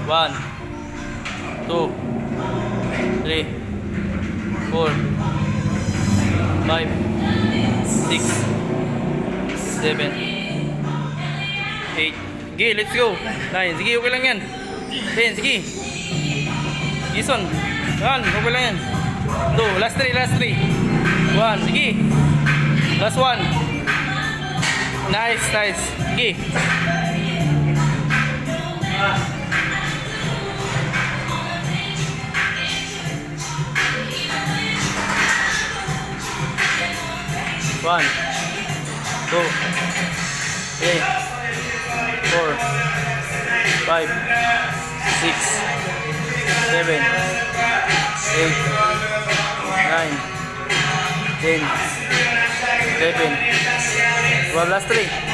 1, 2, 3, 4, 5, 6, 7, 8. Sige, let's go. 9. Sige, okay lang yan. 10, sige. Ison. 1, okay lang yan. 2, last 3, last 3. 1, sige. Last 1. Nice, nice. Sige. One, 2, 3, 4, 5, 6, 7, 8, 9, 10, 11, 12, last 3.